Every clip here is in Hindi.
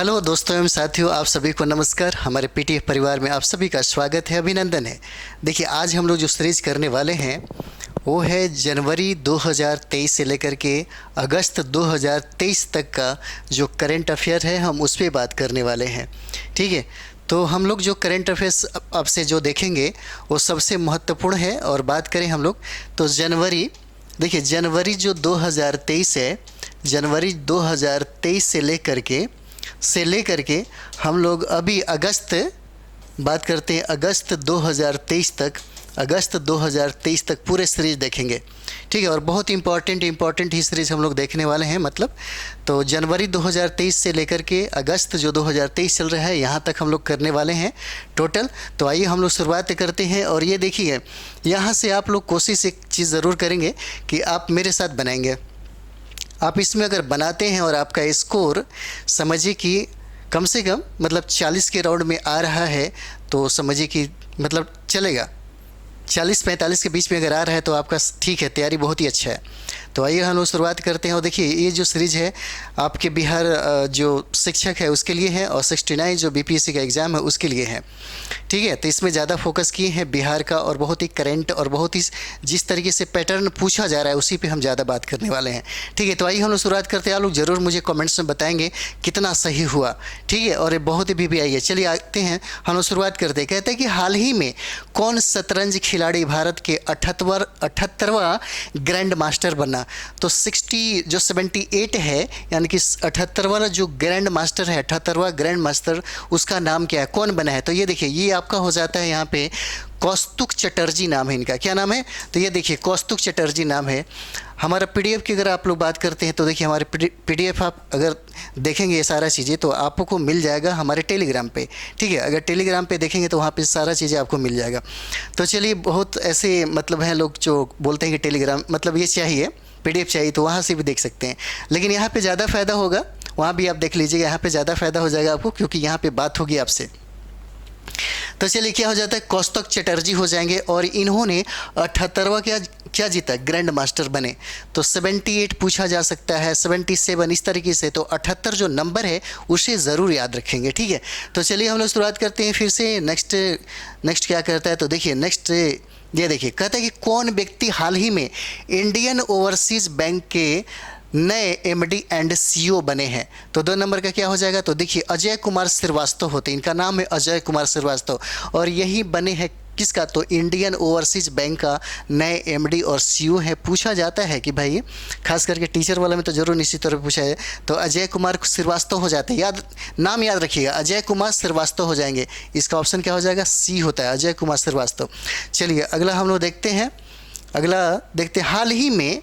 हेलो दोस्तों एवं साथियों, आप सभी को नमस्कार। हमारे पीटीएफ परिवार में आप सभी का स्वागत है, अभिनंदन है। देखिए, आज हम लोग जो सीरीज करने वाले हैं वो है जनवरी 2023 से लेकर के अगस्त 2023 तक का जो करंट अफेयर है, हम उस पर बात करने वाले हैं। ठीक है, तो हम लोग जो करंट अफेयर्स अब से जो देखेंगे वो सबसे महत्वपूर्ण है। और बात करें हम लोग तो देखिए जनवरी जो 2023 है, जनवरी 2023 से लेकर के हम लोग अभी अगस्त बात करते हैं, अगस्त 2023 तक पूरे सीरीज देखेंगे। ठीक है, और बहुत इंपॉर्टेंट ही सीरीज हम लोग देखने वाले हैं। मतलब तो जनवरी 2023 से लेकर के अगस्त जो 2023 चल रहा है, यहाँ तक हम लोग करने वाले हैं टोटल। तो आइए हम लोग शुरुआत करते हैं। और ये देखिए, यहाँ से आप लोग कोशिश एक चीज़ ज़रूर करेंगे कि आप मेरे साथ बनाएंगे। आप इसमें अगर बनाते हैं और आपका स्कोर समझिए कि कम से कम मतलब 40 के राउंड में आ रहा है, तो समझिए कि मतलब चलेगा। 40-45 के बीच में अगर आ रहा है तो आपका ठीक है, तैयारी बहुत ही अच्छा है। तो आइए हम लोग शुरुआत करते हैं। और देखिए, ये जो सीरीज़ है आपके बिहार जो शिक्षक है उसके लिए है, और 69 जो बीपीएससी का एग्ज़ाम है उसके लिए है। ठीक है, तो इसमें ज़्यादा फोकस किए हैं बिहार का, और बहुत ही करेंट और बहुत ही जिस तरीके से पैटर्न पूछा जा रहा है उसी पे हम ज़्यादा बात करने वाले हैं। ठीक है, तो आइए हम लोग शुरुआत करते हैं। आप लोग ज़रूर मुझे कमेंट्स में बताएंगे कितना सही हुआ। ठीक है, और ये बहुत ही भी आई है। चलिए आते हैं, हम लोग शुरुआत करते हैं। कहते हैं कि हाल ही में कौन शतरंज खिलाड़ी भारत के 78वां ग्रैंड मास्टर बना। तो 78 है, यानी कि 78वां जो ग्रैंड मास्टर है, 78वां ग्रैंड मास्टर, उसका नाम क्या है, कौन बना है। तो ये देखिए, ये आपका हो जाता है यहाँ पे कौस्तुक चटर्जी नाम है इनका। क्या नाम है? तो ये देखिए, कौस्तुक चटर्जी नाम है। हमारा पीडीएफ की अगर आप लोग बात करते हैं तो देखिए, हमारे पीडीएफ आप अगर देखेंगे ये सारा चीज़ें तो आपको मिल जाएगा हमारे टेलीग्राम पे। ठीक है, अगर टेलीग्राम पे देखेंगे तो वहाँ पे सारा चीज़ें आपको मिल जाएगा। तो चलिए, बहुत ऐसे मतलब हैं लोग जो बोलते हैं कि टेलीग्राम मतलब ये चाहिए, पीडीएफ चाहिए, तो वहाँ से भी देख सकते हैं। लेकिन यहाँ पे ज़्यादा फ़ायदा होगा, वहाँ भी आप देख लीजिएगा, यहाँ पे ज़्यादा फ़ायदा हो जाएगा आपको, क्योंकि यहाँ पे बात होगी आपसे। तो चलिए, क्या हो जाता है, कौस्तुक चटर्जी हो जाएंगे, और इन्होंने 78वां क्या जीता, ग्रैंड मास्टर बने। तो 78 पूछा जा सकता है, 77 इस तरीके से। तो 78 जो नंबर है उसे ज़रूर याद रखेंगे। ठीक है, तो चलिए हम लोग शुरुआत करते हैं फिर से। नेक्स्ट क्या करता है, तो देखिए नेक्स्ट ये देखिए, कहता है कि कौन व्यक्ति हाल ही में इंडियन ओवरसीज बैंक के नए एमडी एंड सीईओ बने हैं। तो 2 नंबर का क्या हो जाएगा, तो देखिए अजय कुमार श्रीवास्तव होते हैं, इनका नाम है अजय कुमार श्रीवास्तव, और यही बने हैं किसका, तो इंडियन ओवरसीज बैंक का नए एमडी और सीईओ है। पूछा जाता है कि भाई, खास करके टीचर वाला में तो जरूर निश्चित तौर पर पूछा है, तो अजय कुमार श्रीवास्तव हो जाते हैं। नाम याद रखिएगा, अजय कुमार श्रीवास्तव हो जाएंगे। इसका ऑप्शन क्या हो जाएगा, सी होता है, अजय कुमार श्रीवास्तव। चलिए अगला हम लोग देखते हैं। हाल ही में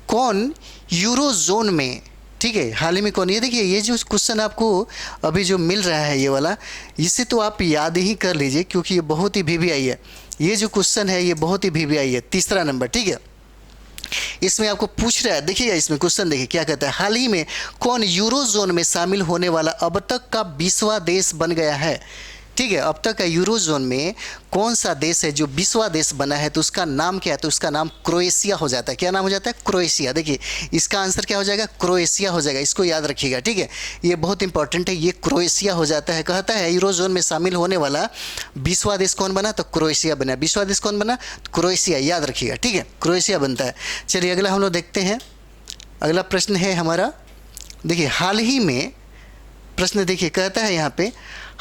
कौन यूरो जोन में, ठीक है, हाल ही में कौन, ये देखिए, ये जो क्वेश्चन आपको अभी जो मिल रहा है ये वाला, इसे तो आप याद ही कर लीजिए, क्योंकि ये बहुत ही वीवीआई है। ये जो क्वेश्चन है ये बहुत ही वीवीआई है, 3रा नंबर। ठीक है, इसमें आपको पूछ रहा है, देखिएगा इसमें क्वेश्चन देखिए क्या कहता है, हाल ही में कौन यूरो जोन में शामिल होने वाला अब तक का 20वां देश बन गया है। ठीक है, अब तक का यूरो जोन में कौन सा देश है जो 20वां देश बना है, तो उसका नाम क्या है, तो उसका नाम क्रोएशिया हो जाता है। क्या नाम हो जाता है, क्रोएशिया। देखिए इसका आंसर क्या हो जाएगा, क्रोएशिया हो जाएगा, इसको याद रखिएगा। ठीक है, ये बहुत इंपॉर्टेंट है, ये क्रोएशिया हो जाता है। कहता है यूरो जोन में शामिल होने वाला 20वां देश कौन बना, तो क्रोएशिया बना। 20वां देश कौन बना, तो क्रोएशिया, याद रखिएगा। ठीक है, क्रोएशिया बनता है। चलिए अगला हम लोग देखते हैं। अगला प्रश्न है हमारा, देखिए हाल ही में प्रश्न देखिए, कहता है यहाँ पे,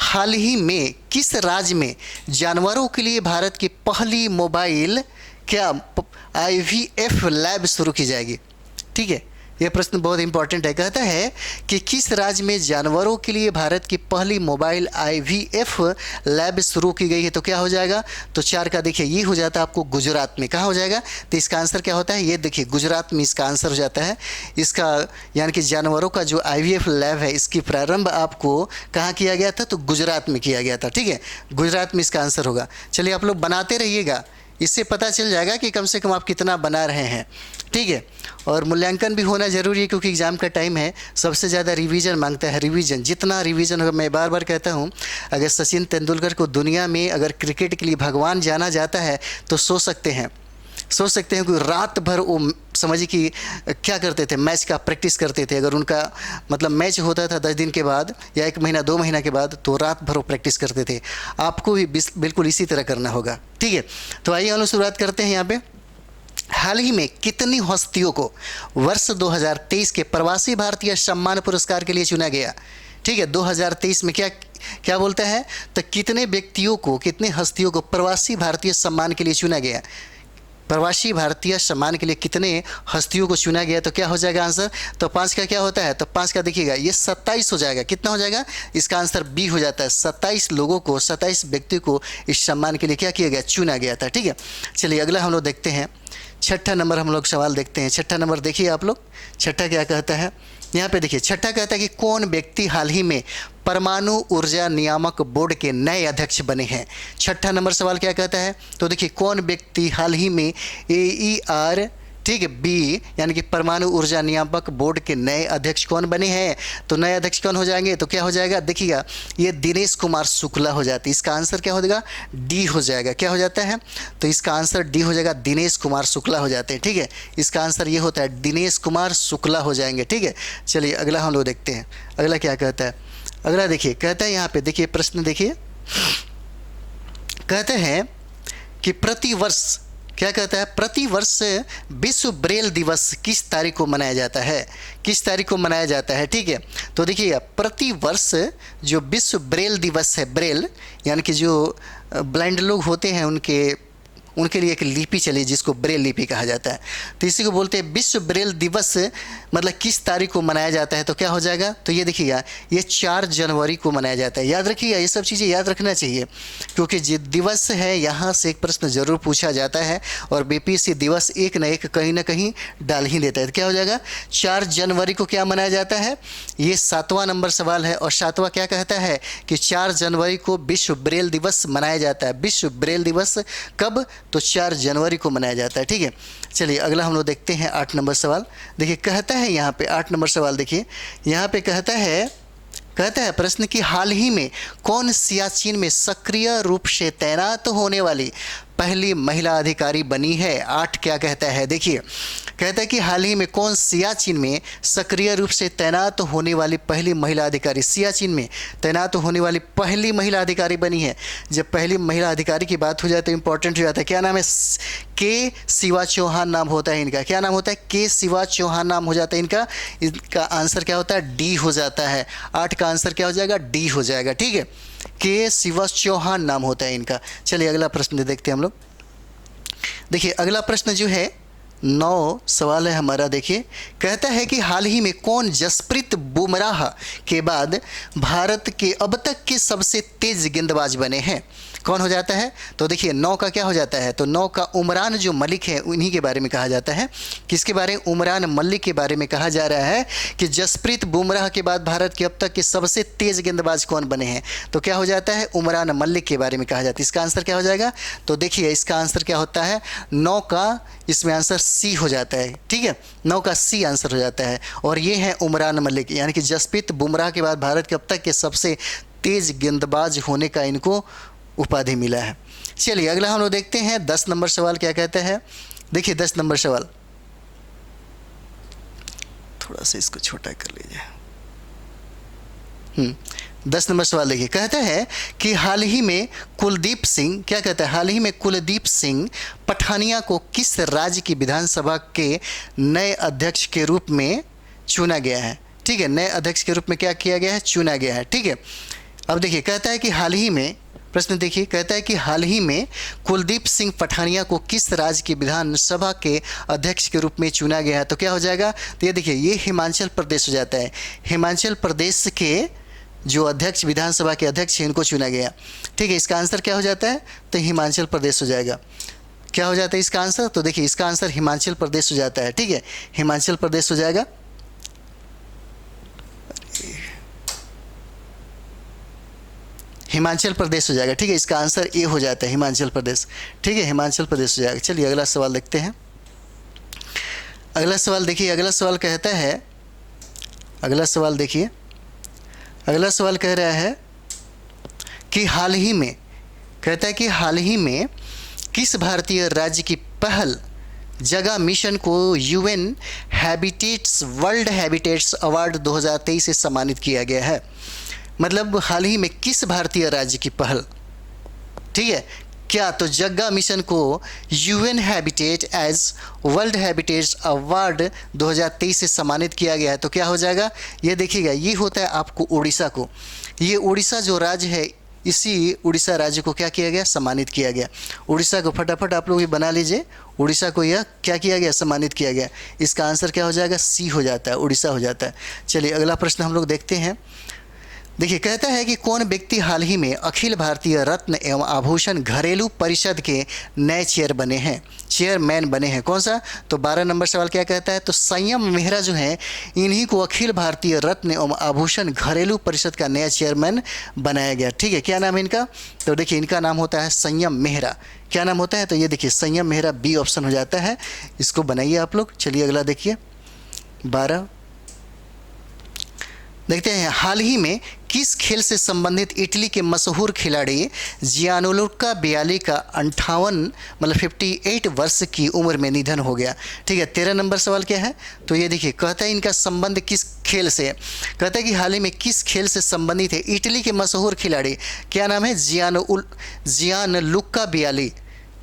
हाल ही में किस राज्य में जानवरों के लिए भारत की पहली मोबाइल आईवीएफ लैब शुरू की जाएगी। ठीक है, यह प्रश्न बहुत इंपॉर्टेंट है। कहता है कि किस राज्य में जानवरों के लिए भारत की पहली मोबाइल आईवीएफ लैब शुरू की गई है, तो क्या हो जाएगा, तो 4 का देखिए, ये हो जाता है आपको गुजरात में। कहाँ हो जाएगा, तो इसका आंसर क्या होता है, ये देखिए गुजरात में इसका आंसर हो जाता है। इसका यानी कि जानवरों का जो आईवीएफ लैब है, इसकी प्रारंभ आपको कहाँ किया गया था, तो गुजरात में किया गया था। ठीक है, गुजरात में इसका आंसर होगा। चलिए आप लोग बनाते रहिएगा, इससे पता चल जाएगा कि कम से कम आप कितना बना रहे हैं। ठीक है, और मूल्यांकन भी होना ज़रूरी है, क्योंकि एग्ज़ाम का टाइम है। सबसे ज़्यादा रिवीजन मांगता है, रिवीजन जितना रिवीजन होगा। मैं बार बार कहता हूँ, अगर सचिन तेंदुलकर को दुनिया में अगर क्रिकेट के लिए भगवान जाना जाता है तो सोच सकते हैं कि रात भर वो समझिए कि क्या करते थे, मैच का प्रैक्टिस करते थे। अगर उनका मतलब मैच होता था 10 दिन के बाद या 1 महीना 2 महीना के बाद, तो रात भर वो प्रैक्टिस करते थे। आपको भी बिल्कुल इसी तरह करना होगा, ठीक है। तो आइए हम लोग शुरुआत करते हैं यहाँ पे। हाल ही में कितनी हस्तियों को वर्ष 2023 के प्रवासी भारतीय सम्मान पुरस्कार के लिए चुना गया? ठीक है, 2023 में क्या क्या बोलता है, तो कितने व्यक्तियों को, कितने हस्तियों को प्रवासी भारतीय सम्मान के लिए चुना गया? प्रवासी भारतीय सम्मान के लिए कितने हस्तियों को चुना गया? तो क्या हो जाएगा आंसर? तो 5 का क्या होता है, तो 5 का देखिएगा ये 27 हो जाएगा। कितना हो जाएगा? इसका आंसर बी हो जाता है। 27 लोगों को, 27 व्यक्ति को इस सम्मान के लिए क्या किया गया, चुना गया था, ठीक है। चलिए अगला हम लोग देखते हैं, छठा नंबर हम लोग सवाल देखते हैं। छठा नंबर देखिए आप लोग, छठा क्या कहता है यहाँ पे देखिए। छठा कहता है कि कौन व्यक्ति हाल ही में परमाणु ऊर्जा नियामक बोर्ड के नए अध्यक्ष बने हैं? छठा नंबर सवाल क्या कहता है, तो देखिए कौन व्यक्ति हाल ही में AER, ठीक है, बी यानी कि परमाणु ऊर्जा नियामक बोर्ड के नए अध्यक्ष कौन बने हैं? तो नए अध्यक्ष कौन हो जाएंगे, तो क्या हो जाएगा, देखिएगा ये दिनेश कुमार शुक्ला हो जाती है। इसका आंसर क्या हो जाएगा, डी हो जाएगा। क्या हो जाता है, तो इसका आंसर डी हो जाएगा, दिनेश कुमार शुक्ला हो जाते हैं, ठीक है। इसका आंसर ये होता है, दिनेश कुमार शुक्ला हो जाएंगे, ठीक है। चलिए अगला हम लोग देखते हैं, अगला क्या कहता है। अगला देखिए, कहता है यहाँ पे देखिए, प्रश्न देखिए, कहते हैं कि प्रतिवर्ष, क्या कहता है, प्रतिवर्ष विश्व ब्रेल दिवस किस तारीख को मनाया जाता है? किस तारीख को मनाया जाता है, ठीक है। तो देखिए प्रतिवर्ष जो विश्व ब्रेल दिवस है, ब्रेल यानी कि जो ब्लाइंड लोग होते हैं उनके लिए एक लिपि चली जिसको ब्रेल लिपि कहा जाता है। तो इसी को बोलते हैं विश्व ब्रेल दिवस। मतलब किस तारीख को मनाया जाता है, तो क्या हो जाएगा, तो ये देखिएगा ये 4 जनवरी को मनाया जाता है। याद रखिएगा, ये सब चीज़ें याद रखना चाहिए, क्योंकि जो दिवस है यहाँ से एक प्रश्न जरूर पूछा जाता है और BPSC दिवस एक न एक कहीं ना कहीं डाल ही देता है। तो क्या हो जाएगा, 4 जनवरी को क्या मनाया जाता है? ये 7वां नंबर सवाल है। और 7वां क्या कहता है कि 4 जनवरी को विश्व ब्रेल दिवस मनाया जाता है। विश्व ब्रेल दिवस कब, तो 4 जनवरी को मनाया जाता है, ठीक है। चलिए अगला हम लोग देखते हैं 8 नंबर सवाल। देखिए कहता है यहाँ पे 8 नंबर सवाल देखिए, यहाँ पे कहता है प्रश्न कि हाल ही में कौन सियाचिन में सक्रिय रूप से तैनात होने वाली पहली महिला अधिकारी बनी है? 8 क्या कहता है, देखिए कहता है कि हाल ही में कौन सियाचिन में सक्रिय रूप से तैनात होने वाली पहली महिला अधिकारी, सियाचिन में तैनात होने वाली पहली महिला अधिकारी बनी है। जब पहली महिला अधिकारी की बात हो जाए तो इंपॉर्टेंट हो जाता है, क्या नाम है, के शिवा चौहान नाम होता है इनका। क्या नाम होता है, के शिवा चौहान नाम हो जाता है इनका। इनका आंसर क्या होता है, डी हो जाता है। 8 का आंसर क्या हो जाएगा, डी हो जाएगा, ठीक है। के शिवा चौहान नाम होता है इनका। चलिए अगला प्रश्न देखते हैं हम लोग। देखिए अगला प्रश्न जो है 9 सवाल है हमारा। देखिए कहता है कि हाल ही में कौन जसप्रीत बुमराह के बाद भारत के अब तक के सबसे तेज गेंदबाज बने हैं? कौन हो जाता है, तो देखिए 9 का क्या हो जाता है, तो 9 का उमरान जो मलिक है उन्हीं के बारे में कहा जाता है। किसके बारे में, उमरान मलिक के बारे में कहा जा रहा है कि जसप्रीत बुमराह के बाद भारत के अब तक के सबसे तेज गेंदबाज कौन बने हैं? तो क्या हो जाता है, उमरान मलिक के बारे में कहा जाता है। इसका आंसर क्या हो जाएगा, तो देखिए इसका आंसर क्या होता है, 9 का इसमें आंसर सी हो जाता है, ठीक है। 9 का सी आंसर हो जाता है। और ये है उमरान मलिक, यानी कि जसप्रीत बुमराह के बाद भारत के अब तक के सबसे तेज गेंदबाज होने का इनको उपाधि मिला है। चलिए अगला हम लोग देखते हैं 10 नंबर सवाल क्या कहता है। देखिए 10 नंबर सवाल, थोड़ा सा इसको छोटा कर लीजिए। 10 नंबर सवाल देखिए, कहता है कि हाल ही में कुलदीप सिंह, क्या कहता है, हाल ही में कुलदीप सिंह पठानिया को किस राज्य की विधानसभा के नए अध्यक्ष के रूप में चुना गया है? ठीक है, नए अध्यक्ष के रूप में क्या किया गया है, चुना गया है, ठीक है। अब देखिए कहता है कि हाल ही में, प्रश्न देखिए कहता है कि हाल ही में कुलदीप सिंह पठानिया को किस राज्य की विधानसभा के अध्यक्ष के रूप में चुना गया है? तो क्या हो जाएगा, तो ये देखिए ये हिमाचल प्रदेश हो जाता है। हिमाचल प्रदेश के जो अध्यक्ष, विधानसभा के अध्यक्ष हैं, इनको चुना गया, ठीक है। इसका आंसर क्या हो जाता है, तो हिमाचल प्रदेश हो जाएगा। क्या हो जाता है इसका आंसर, तो देखिए इसका आंसर हिमाचल प्रदेश हो जाता है, ठीक है। हिमाचल प्रदेश हो जाएगा। हिमाचल प्रदेश हो जाएगा, ठीक है। इसका आंसर ए हो जाता है, हिमाचल प्रदेश, ठीक है। हिमाचल प्रदेश हो जाएगा। चलिए अगला सवाल देखते हैं। अगला सवाल देखिए, अगला सवाल कहता है, अगला सवाल देखिए, अगला सवाल कह रहा है कि हाल ही में, कहता है कि हाल ही में किस भारतीय राज्य की पहल जगह मिशन को UN habitats world habitats award 2023 से सम्मानित किया गया है। मतलब हाल ही में किस भारतीय राज्य की पहल, ठीक है, क्या तो जगह मिशन को UN habitat as world habitats award 2023 से सम्मानित किया गया है। तो क्या हो जाएगा, ये देखिएगा, ये होता है आपको उड़ीसा को, ये उड़ीसा जो राज्य है, इसी उड़ीसा राज्य को क्या किया गया, सम्मानित किया गया। उड़ीसा को फटाफट आप लोग ये बना लीजिए, उड़ीसा को यह क्या किया गया, सम्मानित किया गया। इसका आंसर क्या हो जाएगा, सी हो जाता है, उड़ीसा हो जाता है। चलिए अगला प्रश्न हम लोग देखते हैं। देखिए, कहता है कि कौन व्यक्ति हाल ही में अखिल भारतीय रत्न एवं आभूषण घरेलू परिषद के नए चेयरमैन बने हैं, कौन सा, तो 12 नंबर सवाल क्या कहता है, तो संयम मेहरा जो है, इन्हीं को अखिल भारतीय रत्न एवं आभूषण घरेलू परिषद का नया चेयरमैन बनाया गया। ठीक है, क्या नाम है इनका, तो देखिए इनका नाम होता है संयम मेहरा। क्या नाम होता है, तो ये देखिए संयम मेहरा, बी ऑप्शन हो जाता है, इसको बनाइए आप लोग। चलिए अगला देखिए 12, देखते हैं, हाल ही में किस खेल से संबंधित इटली के मशहूर खिलाड़ी जियानलुका बियाली का 58 वर्ष की उम्र में निधन हो गया। ठीक है, 13 नंबर सवाल क्या है, तो ये देखिए, कहता है इनका संबंध किस खेल से, कहता है कि हाल ही में किस खेल से संबंधित है इटली के मशहूर खिलाड़ी, क्या नाम है, जियानलुका बियाली।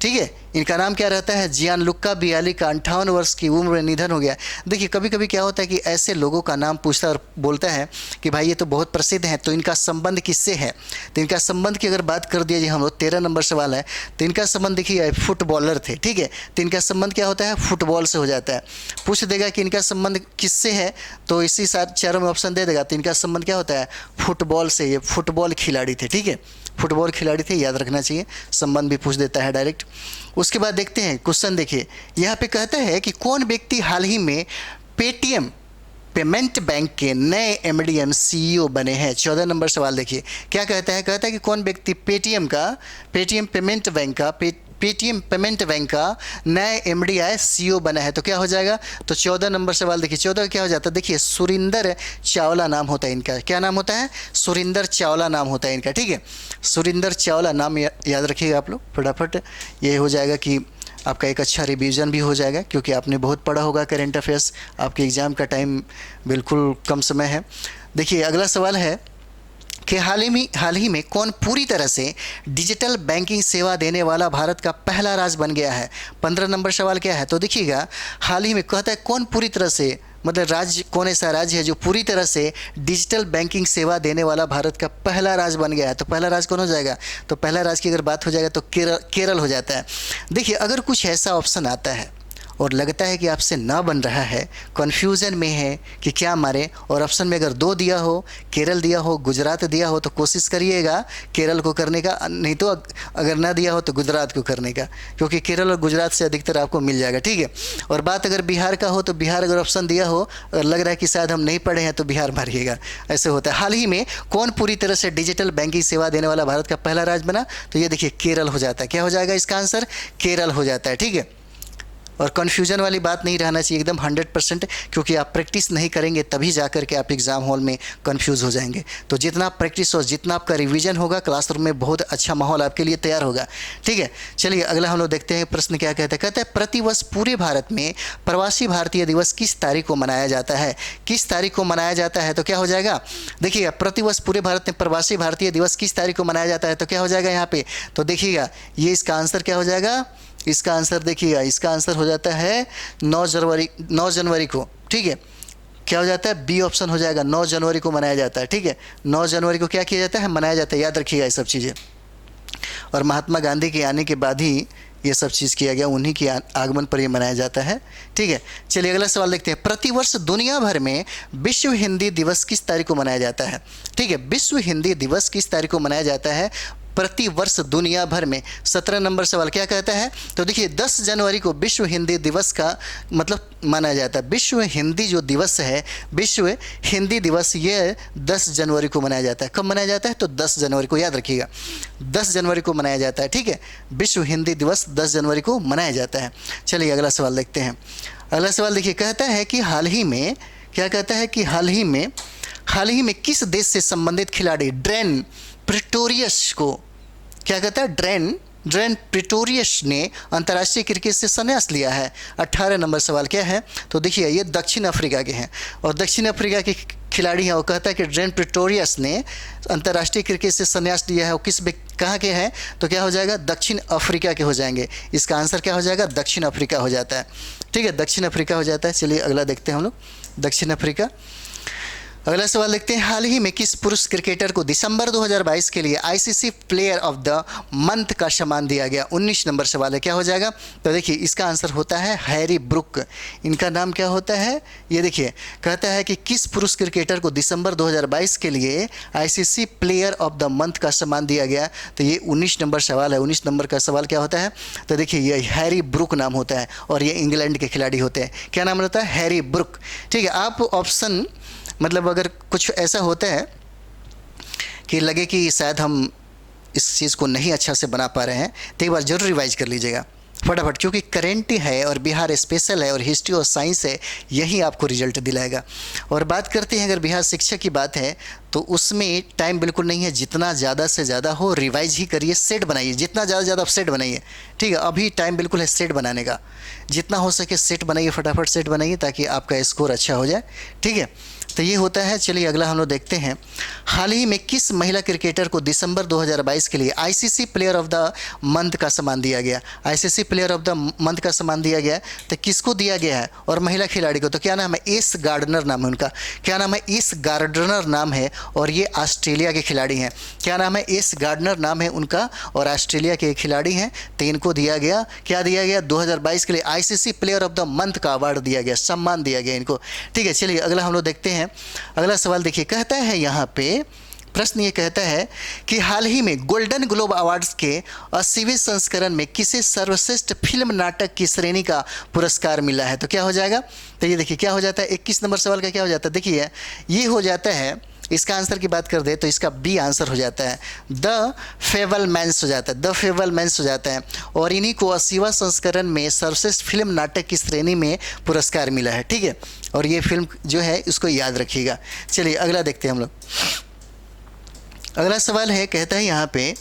ठीक है, इनका नाम क्या रहता है, जियानलुका बियाली का 58 वर्ष की उम्र में निधन हो गया। देखिए कभी कभी क्या होता है कि ऐसे लोगों का नाम पूछता है और बोलता है कि भाई ये तो बहुत प्रसिद्ध हैं, तो इनका संबंध किससे है, तो इनका संबंध की अगर बात कर दिया जाए हम लोग, 13 नंबर सवाल है, तो इनका संबंध देखिए फुटबॉलर थे। ठीक है, तो इनका संबंध क्या होता है, फुटबॉल से हो जाता है। पूछ देगा कि इनका संबंध किससे है, तो इसी साथ चारों में ऑप्शन दे देगा, तो इनका संबंध क्या होता है, फुटबॉल से, ये फुटबॉल खिलाड़ी थे। ठीक है, फुटबॉल खिलाड़ी थे, याद रखना चाहिए, संबंध भी पूछ देता है डायरेक्ट। उसके बाद देखते हैं क्वेश्चन, देखिए यहाँ पे कहता है कि कौन व्यक्ति हाल ही में पेटीएम पेमेंट बैंक के नए एमडीएम सीईओ बने हैं। 14 नंबर सवाल देखिए क्या कहता है, कहता है कि कौन व्यक्ति पेटीएम पेमेंट बैंक का नए एमडीआई सीईओ बना है, तो क्या हो जाएगा, तो 14 नंबर सवाल देखिए, 14 क्या हो जाता है, देखिए सुरिंदर चावला नाम होता है इनका। क्या नाम होता है, सुरिंदर चावला नाम होता है इनका। ठीक है, सुरिंदर चावला नाम याद रखिएगा आप लोग फटाफट, ये हो जाएगा कि आपका एक अच्छा रिवीजन भी हो जाएगा, क्योंकि आपने बहुत पढ़ा होगा करेंट अफेयर्स, आपके एग्ज़ाम का टाइम बिल्कुल कम समय है। देखिए अगला सवाल है कि हाल ही में कौन पूरी तरह से डिजिटल बैंकिंग सेवा देने वाला भारत का पहला राज्य बन गया है। 15 नंबर सवाल क्या है, तो देखिएगा हाल ही में कहता है कौन पूरी तरह से, मतलब राज्य कौन ऐसा राज्य है जो पूरी तरह से डिजिटल बैंकिंग सेवा देने वाला भारत का पहला राज्य बन गया है। तो पहला राज्य कौन हो जाएगा, तो पहला राज्य की अगर बात हो जाएगा तो केरल हो जाता है। देखिए अगर कुछ ऐसा ऑप्शन आता है और लगता है कि आपसे ना बन रहा है, कन्फ्यूज़न में है कि क्या मारे, और ऑप्शन में अगर 2 दिया हो, केरल दिया हो, गुजरात दिया हो, तो कोशिश करिएगा केरल को करने का, नहीं तो अगर ना दिया हो तो गुजरात को करने का, क्योंकि केरल और गुजरात से अधिकतर आपको मिल जाएगा। ठीक है, और बात अगर बिहार का हो तो बिहार अगर ऑप्शन दिया हो और लग रहा है कि शायद हम नहीं पढ़े हैं तो बिहार मारिएगा, ऐसे होता है। हाल ही में कौन पूरी तरह से डिजिटल बैंकिंग सेवा देने वाला भारत का पहला राज्य बना, तो ये देखिए केरल हो जाता है। क्या हो जाएगा इसका आंसर, केरल हो जाता है। ठीक है, और कन्फ्यूजन वाली बात नहीं रहना चाहिए, एकदम 100%, क्योंकि आप प्रैक्टिस नहीं करेंगे तभी जा कर के आप एग्ज़ाम हॉल में कन्फ्यूज़ हो जाएंगे। तो जितना प्रैक्टिस और जितना आपका रिवीजन होगा क्लासरूम में, बहुत अच्छा माहौल आपके लिए तैयार होगा। ठीक है, चलिए अगला हम लोग देखते हैं प्रश्न क्या कहता है। कहता है प्रतिवर्ष पूरे भारत में प्रवासी भारतीय दिवस किस तारीख को मनाया जाता है, किस तारीख को मनाया जाता है, तो क्या हो जाएगा, देखिएगा प्रतिवर्ष पूरे भारत में प्रवासी भारतीय दिवस किस तारीख को मनाया जाता है, तो क्या हो जाएगा यहाँ पे, तो देखिएगा ये इसका आंसर क्या हो जाएगा, इसका आंसर देखिएगा, इसका आंसर हो जाता है 9 जनवरी को। ठीक है, क्या हो जाता है, बी ऑप्शन हो जाएगा, 9 जनवरी को मनाया जाता है। ठीक है, 9 जनवरी को क्या किया जाता है, मनाया जाता है, याद रखिएगा ये सब चीज़ें। और महात्मा गांधी के आने के बाद ही ये सब चीज़ किया गया, उन्हीं के आगमन पर ये मनाया जाता है। ठीक है, चलिए अगला सवाल देखते हैं। प्रतिवर्ष दुनिया भर में विश्व हिंदी दिवस किस तारीख को मनाया जाता है। ठीक है, विश्व हिंदी दिवस किस तारीख को मनाया जाता है प्रति वर्ष दुनिया भर में। 17 नंबर सवाल क्या कहता है, तो देखिए 10 जनवरी को विश्व हिंदी दिवस का मतलब माना जाता है। विश्व हिंदी जो दिवस है, विश्व हिंदी दिवस, ये 10 जनवरी को मनाया जाता है। कब मनाया जाता है, तो 10 जनवरी को, याद रखिएगा 10 जनवरी को मनाया जाता है। ठीक है, विश्व हिंदी दिवस 10 जनवरी को मनाया जाता है। चलिए अगला सवाल देखते हैं। अगला सवाल देखिए, कहता है कि हाल ही में, क्या कहता है कि हाल ही में किस देश से संबंधित खिलाड़ी ड्रेन प्रिटोरियस को, क्या कहता है, ड्रेन ड्रेन प्रिटोरियस ने अंतर्राष्ट्रीय क्रिकेट से संन्यास लिया है? 18 नंबर सवाल क्या है? तो देखिए ये दक्षिण अफ्रीका के हैं और दक्षिण अफ्रीका के खिलाड़ी हैं। वो कहता है कि ड्रेन प्रिटोरियस ने अंतर्राष्ट्रीय क्रिकेट से संन्यास लिया है। वो कहाँ के हैं? तो क्या हो जाएगा? दक्षिण अफ्रीका के हो जाएंगे। इसका आंसर क्या हो जाएगा? दक्षिण अफ्रीका हो जाता है। ठीक है, दक्षिण अफ्रीका हो जाता है। चलिए अगला देखते हैं हम लोग, दक्षिण अफ्रीका। अगला सवाल देखते हैं, हाल ही में किस पुरुष क्रिकेटर को दिसंबर 2022 के लिए ICC player of the month का सम्मान दिया गया? 19 नंबर सवाल है, क्या हो जाएगा? तो देखिए इसका आंसर होता है हैरी ब्रुक। इनका नाम क्या होता है? ये देखिए कहता है कि किस पुरुष क्रिकेटर को दिसंबर 2022 के लिए ICC player of the month का सम्मान दिया गया? तो ये 19 नंबर सवाल है। 19 नंबर का सवाल क्या होता है? तो देखिए ये हैरी ब्रुक नाम होता है और ये इंग्लैंड के खिलाड़ी होते हैं। क्या नाम रहता है? Harry Brook. ठीक है, आप ऑप्शन मतलब अगर कुछ ऐसा होता है कि लगे कि शायद हम इस चीज़ को नहीं अच्छा से बना पा रहे हैं तो एक बार ज़रूर रिवाइज कर लीजिएगा फटाफट, क्योंकि करेंट है और बिहार स्पेशल है और हिस्ट्री और साइंस है, यही आपको रिजल्ट दिलाएगा। और बात करते हैं अगर बिहार शिक्षा की बात है तो उसमें टाइम बिल्कुल नहीं है, जितना ज़्यादा से ज़्यादा हो रिवाइज ही करिए, सेट बनाइए, जितना ज़्यादा ज़्यादा आप सेट बनाइए। ठीक है, अभी टाइम बिल्कुल है सेट बनाने का, जितना हो सके सेट बनाइए, फटाफट सेट बनाइए ताकि आपका स्कोर अच्छा हो जाए। ठीक है, तो ये होता है। चलिए अगला हम लोग देखते हैं, हाल ही में किस महिला क्रिकेटर को दिसंबर 2022 के लिए ICC player of the month का सम्मान दिया गया? ICC player of the month का सम्मान दिया गया तो किसको दिया गया है? और महिला खिलाड़ी को तो क्या नाम है? एस गार्डनर नाम है उनका। क्या नाम है? एस गार्डनर नाम है और ये ऑस्ट्रेलिया के खिलाड़ी हैं। क्या नाम है? एस गार्डनर नाम है उनका और ऑस्ट्रेलिया के खिलाड़ी हैं। तो इनको दिया गया, क्या दिया गया? 2022 के लिए ICC player of the month का अवार्ड दिया गया, सम्मान दिया गया इनको। ठीक है, चलिए अगला हम लोग देखते हैं। अगला सवाल देखिए, कहता है यहाँ पे प्रश्न ये कहता है कि हाल ही में गोल्डन ग्लोब अवार्ड्स के 80वें संस्करण में किसे सर्वश्रेष्ठ फिल्म नाटक की श्रेणी का पुरस्कार मिला है? तो क्या हो जाएगा? तो ये देखिए क्या हो जाता है, 21 नंबर सवाल का क्या हो जाता है? देखिए ये हो जाता है, इसका आंसर की बात कर दे तो इसका बी आंसर हो जाता है, द फेबलमैन्स हो जाता है, द फेबलमैन्स हो जाता है। और इन्हीं को 80वां संस्करण में सर्वश्रेष्ठ फिल्म नाटक की श्रेणी में पुरस्कार मिला है। ठीक है, और ये फिल्म जो है इसको याद रखिएगा। चलिए अगला देखते हैं हम लोग। अगला सवाल है, कहता है यहाँ पे,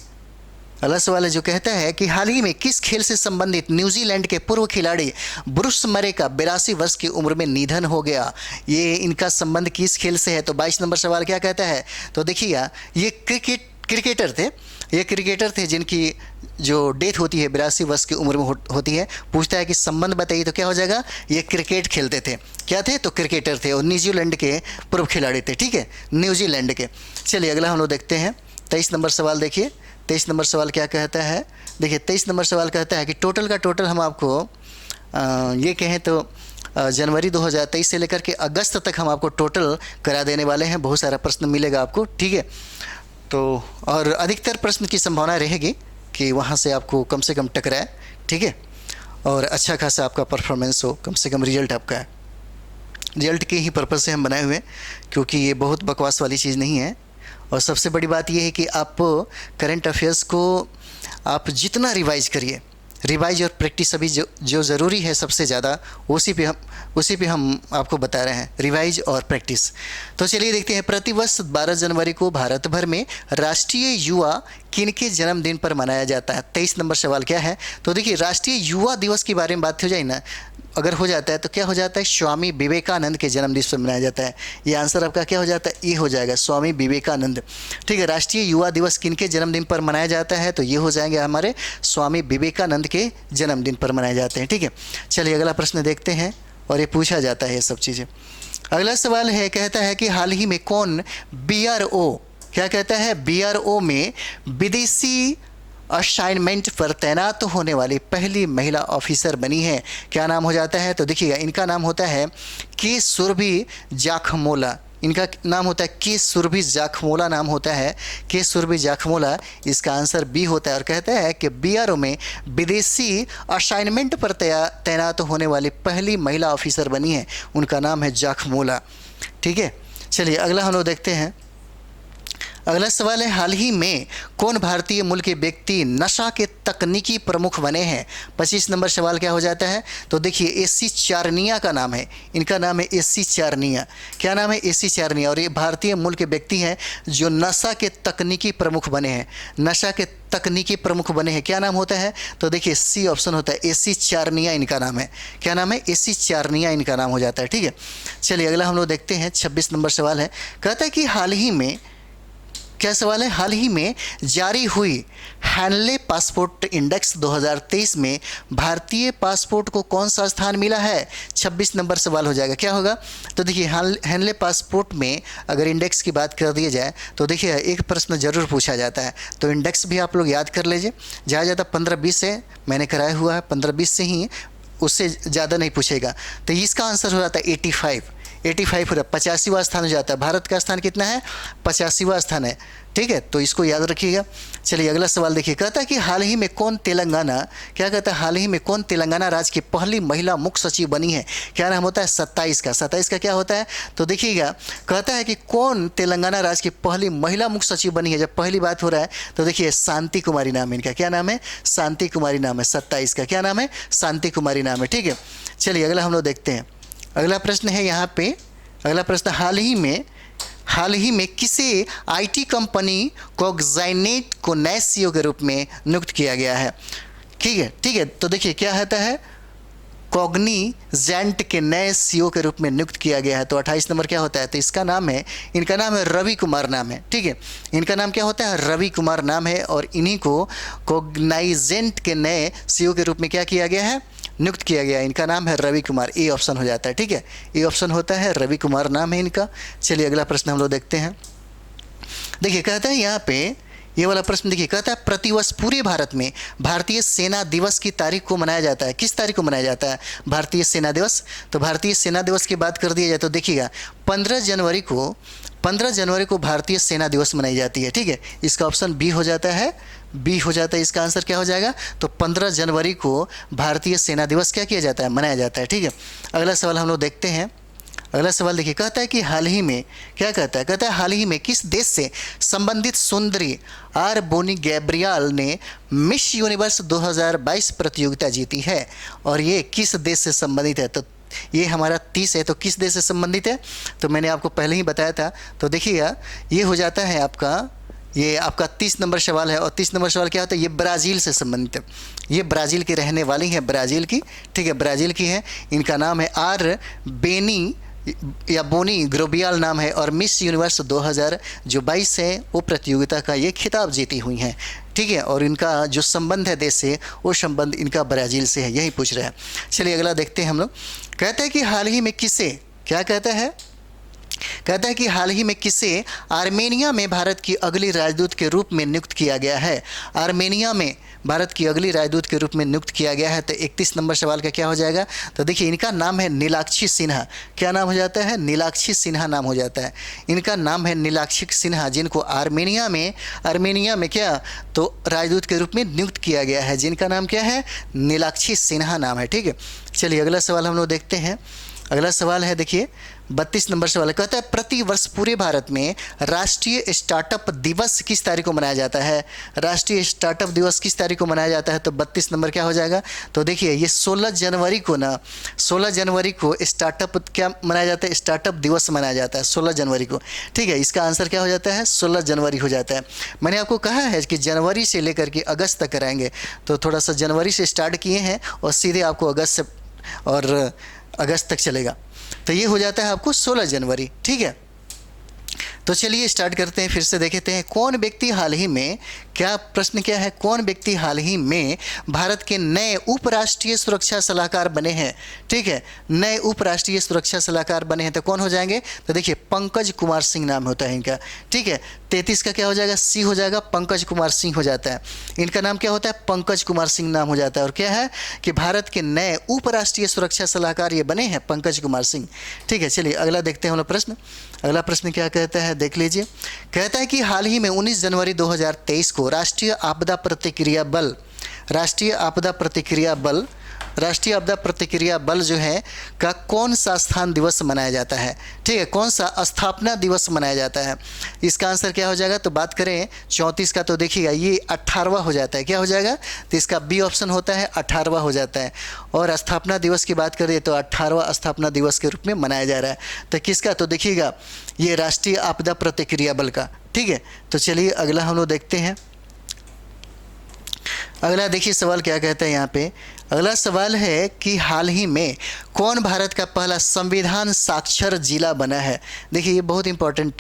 अगला सवाल है जो कहता है कि हाल ही में किस खेल से संबंधित न्यूजीलैंड के पूर्व खिलाड़ी ब्रूस मरे का 82 वर्ष की उम्र में निधन हो गया? ये इनका संबंध किस खेल से है? तो 22 नंबर सवाल क्या कहता है? तो देखिएगा ये क्रिकेटर थे, ये क्रिकेटर थे जिनकी जो डेथ होती है 82 वर्ष की उम्र में होती है। पूछता है कि संबंध बताइए, तो क्या हो जाएगा? ये क्रिकेट खेलते थे। क्या थे? तो क्रिकेटर थे और न्यूजीलैंड के पूर्व खिलाड़ी थे। ठीक है, न्यूजीलैंड के। चलिए अगला हम लोग देखते हैं 23 नंबर सवाल। देखिए 23 नंबर सवाल क्या कहता है? देखिए 23 नंबर सवाल कहता है कि टोटल का टोटल हम आपको ये कहें तो जनवरी 2023 से लेकर के अगस्त तक हम आपको टोटल करा देने वाले हैं। बहुत सारा प्रश्न मिलेगा आपको। ठीक है, तो और अधिकतर प्रश्न की संभावना रहेगी कि वहाँ से आपको कम से कम टकराए। ठीक है, और अच्छा खासा आपका परफॉर्मेंस हो, कम से कम रिजल्ट आपका है। रिजल्ट के ही पर्पज़ से हम बनाए हुए हैं, क्योंकि ये बहुत बकवास वाली चीज़ नहीं है। और सबसे बड़ी बात यह है कि आप करंट अफेयर्स को आप जितना रिवाइज करिए, रिवाइज और प्रैक्टिस अभी जो ज़रूरी है सबसे ज़्यादा, उसी पे हम आपको बता रहे हैं, रिवाइज और प्रैक्टिस। तो चलिए देखते हैं, प्रतिवर्ष 12 जनवरी को भारत भर में राष्ट्रीय युवा किनके जन्मदिन पर मनाया जाता है? 23 नंबर सवाल क्या है? तो देखिए राष्ट्रीय युवा दिवस के बारे में बात हो जाए ना, अगर हो जाता है तो क्या हो जाता है? स्वामी विवेकानंद के जन्मदिन पर मनाया जाता है। ये आंसर आपका क्या हो जाता है? ये हो जाएगा, स्वामी विवेकानंद। ठीक है, राष्ट्रीय युवा दिवस किनके जन्मदिन पर मनाया जाता है? तो ये हो जाएंगे हमारे स्वामी विवेकानंद के जन्मदिन पर मनाए जाते हैं। ठीक है, चलिए अगला प्रश्न देखते हैं और ये पूछा जाता है ये सब चीज़ें। अगला सवाल है, कहता है कि हाल ही में कौन BRO, क्या कहता है? BRO में विदेशी असाइनमेंट पर तैनात होने वाली पहली महिला ऑफिसर बनी है? क्या नाम हो जाता है? तो देखिएगा इनका नाम होता है के सुरभि जाखमोला। इनका नाम होता है के सुरभि जाखमोला नाम होता है, के सुरभि जाखमोला। इसका आंसर बी होता है और कहता है कि BRO में विदेशी असाइनमेंट पर तैनात होने वाली पहली महिला ऑफिसर बनी है, उनका नाम है जाखमोला। ठीक है, चलिए अगला हम लोग देखते हैं। अगला सवाल है, हाल ही में कौन भारतीय मूल के व्यक्ति नशा के तकनीकी प्रमुख बने हैं? 25 नंबर सवाल क्या हो जाता है? तो देखिए एसी चारनिया का नाम है, इनका नाम है एसी चारनिया। क्या नाम है? एसी चारनिया। और ये भारतीय मूल के व्यक्ति हैं जो नशा के तकनीकी प्रमुख बने हैं, नशा के तकनीकी प्रमुख बने हैं। क्या नाम होता है? तो देखिए सी ऑप्शन होता है, एसी चारनिया इनका नाम है। क्या नाम है? एसी चारनिया इनका नाम हो जाता है। ठीक है, चलिए अगला हम लोग देखते हैं। 26 नंबर सवाल है, कहता है कि हाल ही में, क्या सवाल है? हाल ही में जारी हुई हैनले पासपोर्ट इंडेक्स 2023 में भारतीय पासपोर्ट को कौन सा स्थान मिला है? 26 नंबर सवाल हो जाएगा। क्या होगा? तो देखिए हैनले पासपोर्ट में अगर इंडेक्स की बात कर दी जाए तो देखिए एक प्रश्न जरूर पूछा जाता है, तो इंडेक्स भी आप लोग याद कर लीजिए। ज़्यादा ज़्यादा 15-20 से मैंने कराया हुआ है, 15-20 से ही, उससे ज़्यादा नहीं पूछेगा। तो इसका आंसर हो जाता है 85 हो रहा है, 85वां स्थान हो जाता है। भारत का स्थान कितना है? 85वां स्थान है। ठीक है, तो इसको याद रखिएगा। चलिए अगला सवाल देखिए, कहता है कि हाल ही में कौन तेलंगाना, क्या कहता है? हाल ही में कौन तेलंगाना राज्य की पहली महिला मुख्य सचिव बनी है? क्या नाम होता है? 27 का। 27 का क्या होता है? तो देखिएगा, कहता है कि कौन तेलंगाना राज्य की पहली महिला मुख्य सचिव बनी है। जब पहली बात हो रहा है तो देखिए शांति कुमारी नाम है इनका। क्या नाम है? शांति कुमारी नाम है 27 का। क्या नाम है? शांति कुमारी नाम है। ठीक है, चलिए अगला हम लोग देखते हैं। अगला प्रश्न है यहाँ पे, अगला प्रश्न, हाल ही में किसे आईटी कंपनी कॉग्निजेंट को नए सीईओ के रूप में नियुक्त किया गया है? ठीक है, तो देखिए क्या होता है? कॉग्निजेंट के नए सीईओ के रूप में नियुक्त किया गया है। तो 28 नंबर क्या होता है? तो इसका नाम है, इनका नाम है रवि कुमार नाम है। ठीक है, इनका नाम क्या होता है? रवि कुमार नाम है, और इन्हीं को कॉग्निजेंट के नए सीईओ के रूप में क्या किया गया है? नियुक्त किया गया। इनका नाम है रवि कुमार। ए ऑप्शन हो जाता है। ठीक है, ए ऑप्शन होता है, रवि कुमार नाम है इनका। चलिए अगला प्रश्न हम लोग देखते हैं। देखिए कहता है यहाँ पे, ये वाला प्रश्न देखिए, कहता है प्रतिवर्ष पूरे भारत में भारतीय सेना दिवस की तारीख को मनाया जाता है। किस तारीख को मनाया जाता है भारतीय सेना दिवस? तो भारतीय सेना दिवस की बात कर दिया जाए तो देखिएगा 15 जनवरी को भारतीय सेना दिवस मनाई जाती है। ठीक है, इसका ऑप्शन बी हो जाता है, बी हो जाता है। इसका आंसर क्या हो जाएगा? तो 15 जनवरी को भारतीय सेना दिवस क्या किया जाता है? मनाया जाता है। ठीक है, अगला सवाल हम लोग देखते हैं। अगला सवाल देखिए, कहता है कि हाल ही में, क्या कहता है? कहता है हाल ही में किस देश से संबंधित सुंदरी आर बोनी गैब्रियल ने मिस यूनिवर्स 2022 प्रतियोगिता जीती है? और ये किस देश से संबंधित है? तो ये हमारा 30 है, तो किस देश से संबंधित है? तो मैंने आपको पहले ही बताया था। तो देखिएगा ये हो जाता है आपका, ये आपका 30 नंबर सवाल है। और 30 नंबर सवाल क्या होता है? ये ब्राज़ील से संबंधित है, ये ब्राज़ील की रहने वाली है, ब्राज़ील की। ठीक है, ब्राज़ील की है। इनका नाम है आर बेनी या बोनी ग्रोबियल नाम है, और मिस यूनिवर्स 2022 है वो प्रतियोगिता का ये खिताब जीती हुई हैं। ठीक है, और इनका जो संबंध है देश से, वो संबंध इनका ब्राज़ील से है, यही पूछ रहे हैं। चलिए अगला देखते हैं हम लोग। कहते हैं कि हाल ही में किसे, क्या कहता है? कहता है कि हाल ही में किसे आर्मेनिया में भारत की अगली राजदूत के रूप में नियुक्त किया गया है? आर्मेनिया में भारत की अगली राजदूत के रूप में नियुक्त किया गया है। तो 31 नंबर सवाल का क्या हो जाएगा? तो देखिए इनका नाम है नीलाक्षी सिन्हा। क्या नाम हो जाता है? नीलाक्षी सिन्हा नाम हो जाता है। इनका नाम है नीलाक्षी सिन्हा, जिनको आर्मेनिया में क्या, तो राजदूत के रूप में नियुक्त किया गया है, जिनका नाम क्या है? नीलाक्षी सिन्हा नाम है। ठीक है, चलिए अगला सवाल हम लोग देखते हैं। अगला सवाल है देखिए 32 नंबर सवाल, कहता है प्रति वर्ष पूरे भारत में राष्ट्रीय स्टार्टअप दिवस किस तारीख को मनाया जाता है? राष्ट्रीय स्टार्टअप दिवस किस तारीख को मनाया जाता है? तो 32 नंबर क्या हो जाएगा? तो देखिए ये 16 जनवरी को ना, 16 जनवरी को स्टार्टअप क्या मनाया जाता है? स्टार्टअप दिवस मनाया जाता है 16 जनवरी को। ठीक है, इसका आंसर क्या हो जाता है? 16 जनवरी हो जाता है। मैंने आपको कहा है कि जनवरी से लेकर के अगस्त तक कराएंगे, तो थोड़ा सा जनवरी से स्टार्ट किए हैं और सीधे आपको अगस्त से और अगस्त तक चलेगा। तो ये हो जाता है आपको 16 जनवरी। ठीक है, तो चलिए स्टार्ट करते हैं, फिर से देखते हैं कौन व्यक्ति हाल ही में, क्या प्रश्न क्या है? कौन व्यक्ति हाल ही में भारत के नए उपराष्ट्रीय सुरक्षा सलाहकार बने हैं? ठीक है, नए उपराष्ट्रीय सुरक्षा सलाहकार बने हैं, तो कौन हो जाएंगे? तो देखिए पंकज कुमार सिंह नाम होता है इनका। ठीक है, 33 का क्या हो जाएगा? सी हो जाएगा, पंकज कुमार सिंह हो जाता है। इनका नाम क्या होता है? पंकज कुमार सिंह नाम हो जाता है। और क्या है कि भारत के नए उपराष्ट्रीय सुरक्षा सलाहकार ये बने हैं पंकज कुमार सिंह। ठीक है, चलिए अगला देखते हैं हम लोग प्रश्न। अगला प्रश्न क्या कहता है देख लीजिए। कहता है कि हाल ही में 19 जनवरी 2023 को राष्ट्रीय आपदा प्रतिक्रिया बल राष्ट्रीय आपदा प्रतिक्रिया बल जो है का कौन सा स्थान दिवस मनाया जाता है? ठीक है, कौन सा स्थापना दिवस मनाया जाता है? इसका आंसर क्या हो जाएगा? तो बात करें 34 का तो देखिएगा ये 18वां हो जाता है। क्या हो जाएगा? तो इसका बी ऑप्शन होता है, 18वां हो जाता है। और स्थापना दिवस की बात करें तो 18वां स्थापना दिवस के रूप में मनाया जा रहा है। तो किसका? तो देखिएगा ये राष्ट्रीय आपदा प्रतिक्रिया बल का। ठीक है, तो चलिए अगला हम लोग देखते हैं। अगला देखिए सवाल क्या कहता है यहाँ पे। अगला सवाल है कि हाल ही में कौन भारत का पहला संविधान साक्षर जिला बना है? देखिए ये बहुत इंपॉर्टेंट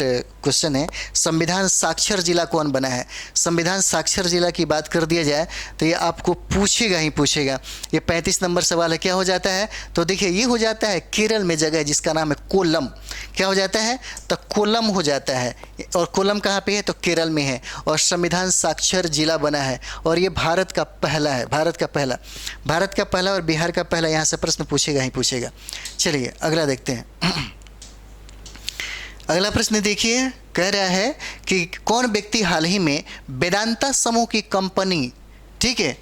क्वेश्चन है। संविधान साक्षर जिला कौन बना है? संविधान साक्षर जिला की बात कर दिया जाए तो ये आपको पूछेगा ही पूछेगा। ये 35 नंबर सवाल है। क्या हो जाता है? तो देखिए ये हो जाता है केरल में जगह है जिसका नाम है कोल्लम। क्या हो जाता है? तो कोल्लम हो जाता है। और कोल्लम कहाँ पे है? तो केरल में है। और संविधान साक्षर जिला बना है और ये भारत का पहला है। भारत का पहला और बिहार का पहला। यहाँ से प्रश्न पूछेगा ही पूछेगा। चलिए अगला देखते हैं। अगला प्रश्न देखिए, कह रहा है कि कौन व्यक्ति हाल ही में वेदांता समूह की कंपनी, ठीक है,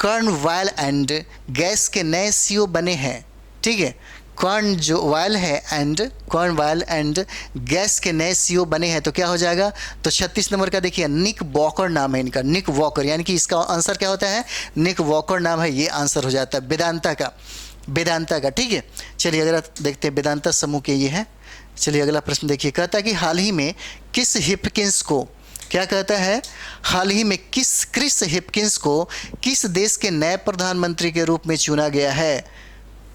कर्नवाइल एंड गैस के नए सीईओ बने हैं? ठीक है, कर्नवाइल एंड गैस के नए सीईओ बने हैं। तो क्या हो जाएगा? तो 36 नंबर का देखिए निक वॉकर नाम है इनका। निक वॉकर, यानी कि इसका आंसर क्या होता है? निक वॉकर नाम है, ये आंसर हो जाता है वेदांता का। ठीक है, चलिए अगला देखते हैं। वेदांता समूह के ये है। चलिए अगला प्रश्न देखिए, कहता है कि हाल ही में किस हिपकिंस को, क्या कहता है? हाल ही में क्रिस हिपकिंस को किस देश के नए प्रधानमंत्री के रूप में चुना गया है?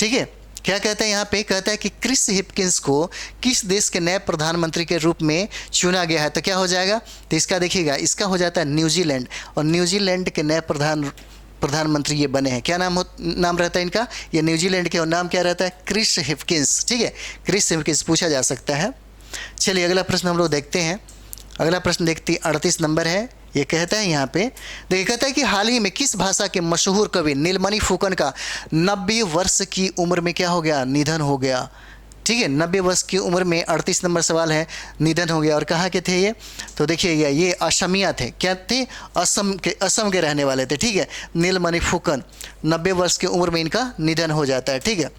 ठीक है, क्या कहता है यहाँ पे? कहता है कि क्रिस हिपकिंस को किस देश के नए प्रधानमंत्री के रूप में चुना गया है? तो क्या हो जाएगा? तो इसका देखिएगा, इसका हो जाता है न्यूजीलैंड। और न्यूजीलैंड के नए प्रधानमंत्री ये बने हैं। क्या नाम रहता है इनका? ये न्यूजीलैंड के, और नाम क्या रहता है? Chris Hipkins. ठीक है, क्रिस हिपकिंस पूछा जा सकता है। चलिए अगला प्रश्न हम लोग देखते हैं। अगला प्रश्न देखते हैं, 38 नंबर है। ये कहता है यहाँ पे, देखिए कहता है कि हाल ही में किस भाषा के मशहूर कवि नीलमणि फुकन का 90 वर्ष की उम्र में क्या हो गया? निधन हो गया। ठीक है, 90 वर्ष की उम्र में 38 नंबर सवाल है, निधन हो गया। और कहाँ के थे ये? तो देखिए ये असमिया थे। क्या थे? असम के रहने वाले थे। ठीक है, नीलमणि फुकन, 90 वर्ष की उम्र में इनका निधन हो जाता है। ठीक है,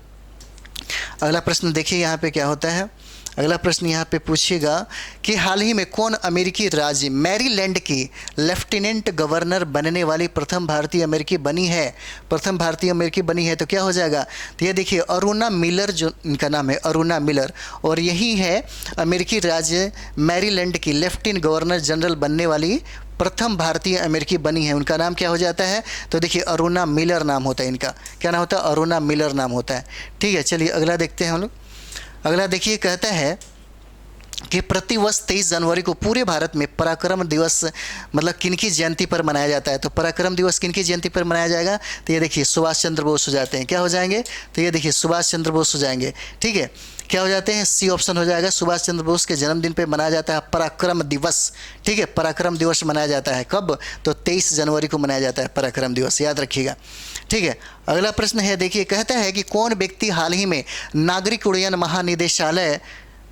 अगला प्रश्न देखिए यहाँ पे क्या होता है। अगला प्रश्न यहाँ पे पूछेगा कि हाल ही में कौन अमेरिकी राज्य मैरीलैंड की लेफ्टिनेंट गवर्नर बनने वाली प्रथम भारतीय अमेरिकी बनी है? प्रथम भारतीय अमेरिकी बनी है। तो क्या हो जाएगा? तो ये देखिए अरुणा मिलर, जो इनका नाम है अरुणा मिलर, और यही है अमेरिकी राज्य मैरीलैंड की लेफ्टिनेंट गवर्नर जनरल बनने वाली प्रथम भारतीय अमेरिकी बनी है। उनका नाम क्या हो जाता है? तो देखिए अरुणा मिलर नाम होता है इनका। क्या नाम होता है? अरुणा मिलर नाम होता है। ठीक है, चलिए अगला देखते हैं हम लोग। अगला देखिए कहता है कि प्रतिवर्ष 23 जनवरी को पूरे भारत में पराक्रम दिवस मतलब किनकी जयंती पर मनाया जाता है? तो पराक्रम दिवस किनकी जयंती पर मनाया जाएगा? तो ये देखिए सुभाष चंद्र बोस हो जाते हैं। क्या हो जाएंगे? तो ये देखिए सुभाष चंद्र बोस हो जाएंगे। ठीक है, क्या हो जाते हैं? सी ऑप्शन हो जाएगा। सुभाष चंद्र बोस के जन्मदिन पे मनाया जाता है पराक्रम दिवस। ठीक है, पराक्रम दिवस मनाया जाता है कब? तो 23 जनवरी को मनाया जाता है पराक्रम दिवस, याद रखिएगा। ठीक है, अगला प्रश्न है देखिए, कहता है कि कौन व्यक्ति हाल ही में नागरिक उड्डयन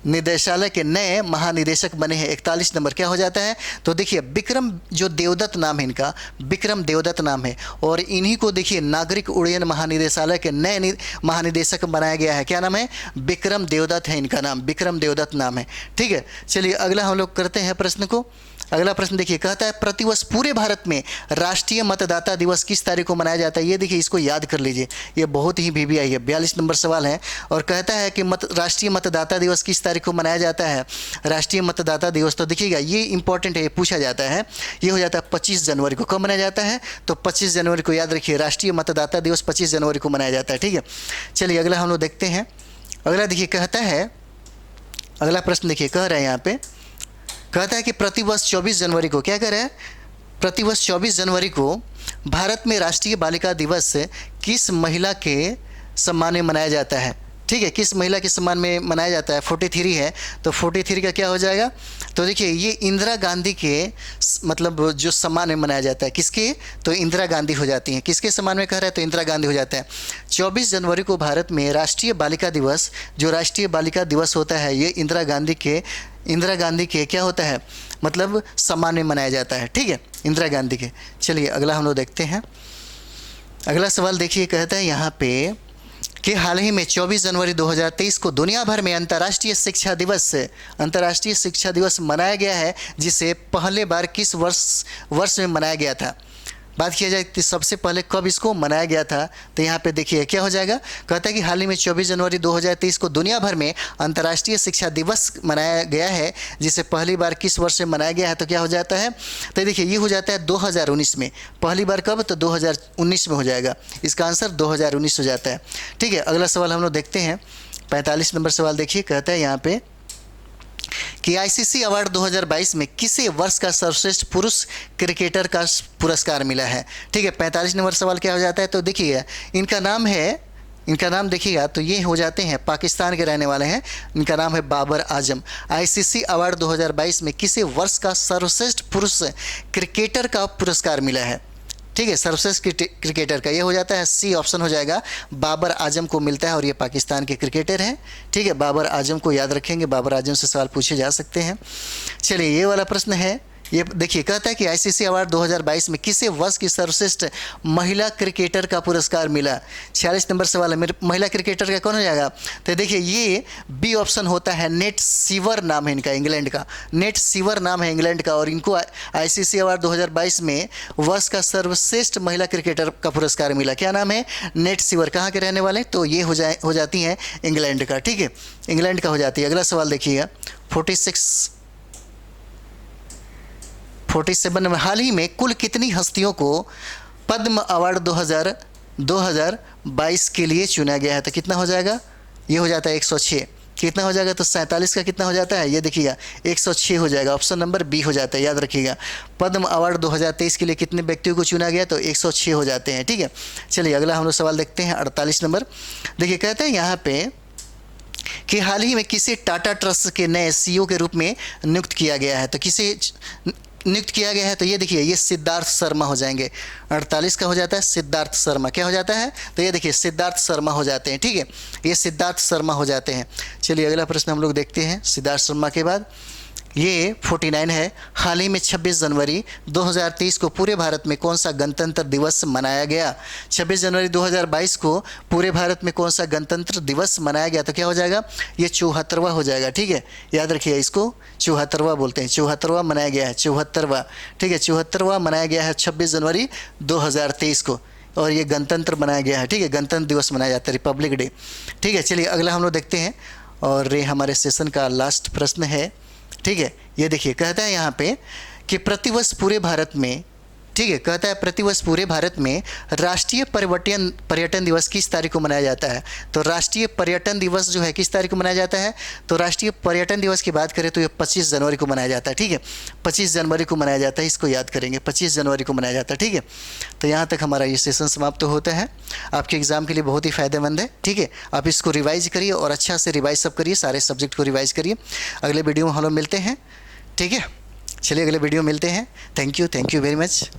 निदेशालय के नए महानिदेशक बने हैं? 41 नंबर। क्या हो जाता है? तो देखिए विक्रम जो देवदत्त नाम है इनका, विक्रम देवदत्त नाम है, और इन्हीं को देखिए नागरिक उड्डयन महानिदेशालय के नए महानिदेशक बनाया गया है। क्या नाम है? विक्रम देवदत्त है इनका नाम, विक्रम देवदत्त नाम है। ठीक है, चलिए अगला हम लोग करते हैं प्रश्न को। अगला प्रश्न देखिए, कहता है प्रतिवर्ष पूरे भारत में राष्ट्रीय मतदाता दिवस किस तारीख को मनाया जाता है? ये देखिए इसको याद कर लीजिए, ये बहुत ही VVI है। 42 नंबर सवाल है और कहता है कि राष्ट्रीय मतदाता दिवस किस तारीख को मनाया जाता है? राष्ट्रीय मतदाता दिवस, तो देखिएगा ये इंपॉर्टेंट है, ये पूछा जाता है। ये हो जाता है 25 जनवरी को। कब मनाया जाता है? तो 25 जनवरी को, याद रखिए राष्ट्रीय मतदाता दिवस 25 जनवरी को मनाया जाता है। ठीक है, चलिए अगला हम लोग देखते हैं। अगला देखिए कहता है, अगला प्रश्न देखिए कह रहे हैं यहाँ पे, कहता है कि प्रतिवर्ष 24 जनवरी को, क्या कह रहे हैं? प्रतिवर्ष 24 जनवरी को भारत में राष्ट्रीय बालिका दिवस किस महिला के सम्मान में मनाया जाता है? ठीक है, किस महिला के सम्मान में मनाया जाता है? 43 है, तो 43 का क्या हो जाएगा? तो देखिए ये इंदिरा गांधी के मतलब जो सम्मान में मनाया जाता है। किसके? तो इंदिरा गांधी हो जाती हैं। किसके सम्मान में कह रहा है? तो इंदिरा गांधी हो जाता है। 24 जनवरी को भारत में राष्ट्रीय बालिका दिवस, जो राष्ट्रीय बालिका दिवस होता है, ये इंदिरा गांधी के क्या होता है? मतलब सम्मान में मनाया जाता है। ठीक है, इंदिरा गांधी के। चलिए अगला हम लोग देखते हैं। अगला सवाल देखिए, कहता है यहाँ पे कि हाल ही में 24 जनवरी 2023 को दुनिया भर में अंतर्राष्ट्रीय शिक्षा दिवस मनाया गया है, जिसे पहले बार किस वर्ष में मनाया गया था। बात किया जाए कि सबसे पहले कब इसको मनाया गया था, तो यहाँ पे देखिए क्या हो जाएगा। कहता है कि हाल ही में 24 जनवरी 2023 को दुनिया भर में अंतर्राष्ट्रीय शिक्षा दिवस मनाया गया है, जिसे पहली बार किस वर्ष में मनाया गया है, तो क्या हो जाता है, तो देखिए ये हो जाता है 2019 में। पहली बार कब, तो 2019 में हो जाएगा। इसका आंसर 2019 हो जाता है। ठीक है, अगला सवाल हम लोग देखते हैं। 45 नंबर सवाल देखिए, कहता है यहाँ पे कि आईसीसी अवार्ड 2022 में किसे वर्ष का सर्वश्रेष्ठ पुरुष क्रिकेटर का पुरस्कार मिला है। ठीक है, 45 नंबर सवाल क्या हो जाता है, तो देखिएगा इनका नाम देखिएगा, तो ये हो जाते हैं, पाकिस्तान के रहने वाले हैं। इनका नाम है बाबर आजम। आईसीसी अवार्ड 2022 में किसे वर्ष का सर्वश्रेष्ठ पुरुष क्रिकेटर का पुरस्कार मिला है। ठीक है, सर्वश्रेष्ठ क्रिकेटर का ये हो जाता है, सी ऑप्शन हो जाएगा, बाबर आजम को मिलता है और ये पाकिस्तान के क्रिकेटर हैं। ठीक है, बाबर आजम को याद रखेंगे, बाबर आजम से सवाल पूछे जा सकते हैं। चलिए ये वाला प्रश्न है, ये देखिए, कहता है कि आईसीसी अवार्ड 2022 में किसे वर्ष की सर्वश्रेष्ठ महिला क्रिकेटर का पुरस्कार मिला। 46 नंबर सवाल है, मेरे महिला क्रिकेटर का कौन हो जाएगा, तो देखिए ये बी ऑप्शन होता है, नेट सीवर नाम है इनका, इंग्लैंड का नेट सीवर नाम है इंग्लैंड का, और इनको आईसीसी अवार्ड 2022 में वर्ष का सर्वश्रेष्ठ महिला क्रिकेटर का पुरस्कार मिला। क्या नाम है, नेट सीवर। कहाँ के रहने वाले, तो ये हो जाती हैं इंग्लैंड का। ठीक है, इंग्लैंड का हो जाती है। अगला सवाल देखिएगा 47 में हाल ही में कुल कितनी हस्तियों को पद्म अवार्ड 2022 के लिए चुना गया है, तो कितना हो जाएगा, ये हो जाता है 106। कितना हो जाएगा, तो 47 का कितना हो जाता है, ये देखिएगा 106 हो जाएगा। ऑप्शन नंबर बी हो जाता है, याद रखिएगा। पद्म अवार्ड 2023 के लिए कितने व्यक्तियों को चुना गया, तो 106 हो जाते हैं। ठीक है, चलिए अगला हम लोग सवाल देखते हैं 48 नंबर। देखिए कहते हैं यहाँ पे कि हाल ही में किसे टाटा ट्रस्ट के नए सीईओ के रूप में नियुक्त किया गया है, तो किसे नियुक्त किया गया है, तो ये देखिए ये सिद्धार्थ शर्मा हो जाएंगे। 48 का हो जाता है सिद्धार्थ शर्मा। क्या हो जाता है, तो ये देखिए सिद्धार्थ शर्मा हो जाते हैं। ठीक है, ये सिद्धार्थ शर्मा हो जाते हैं। चलिए अगला प्रश्न हम लोग देखते हैं सिद्धार्थ शर्मा के बाद। ये 49 है, हाल ही में 26 जनवरी 2023 को पूरे भारत में कौन सा गणतंत्र दिवस मनाया गया। 26 जनवरी 2022 को पूरे भारत में कौन सा गणतंत्र दिवस मनाया गया, तो क्या हो जाएगा, ये 74वां हो जाएगा। ठीक है, याद रखिए इसको 74वां बोलते हैं, 74वां मनाया गया है, 74वां। ठीक है, 74वां मनाया गया है 26 जनवरी 2023 को, और ये गणतंत्र मनाया गया है। ठीक है, गणतंत्र दिवस मनाया जाता है, रिपब्लिक डे। ठीक है, चलिए अगला हम लोग देखते हैं, और ये हमारे सेशन का लास्ट प्रश्न है। ठीक है, ये देखिए कहता है यहाँ पे कि प्रतिवर्ष पूरे भारत में, ठीक है, कहता है प्रतिवर्ष पूरे भारत में राष्ट्रीय पर्यटन दिवस किस तारीख को मनाया जाता है। तो राष्ट्रीय पर्यटन दिवस जो है किस तारीख को मनाया जाता है, तो राष्ट्रीय पर्यटन दिवस की बात करें तो ये 25 जनवरी को मनाया जाता है। ठीक है, 25 जनवरी को मनाया जाता है, इसको याद करेंगे, 25 जनवरी को मनाया जाता है। ठीक है, तो यहाँ तक हमारा ये सेशन समाप्त होता है। आपके एग्ज़ाम के लिए बहुत ही फ़ायदेमंद है। ठीक है, आप इसको रिवाइज करिए और अच्छा से रिवाइज सब करिए, सारे सब्जेक्ट को रिवाइज करिए। अगले वीडियो में हम लोग मिलते हैं। ठीक है, चलिए अगले वीडियो मिलते हैं। Thank you very much.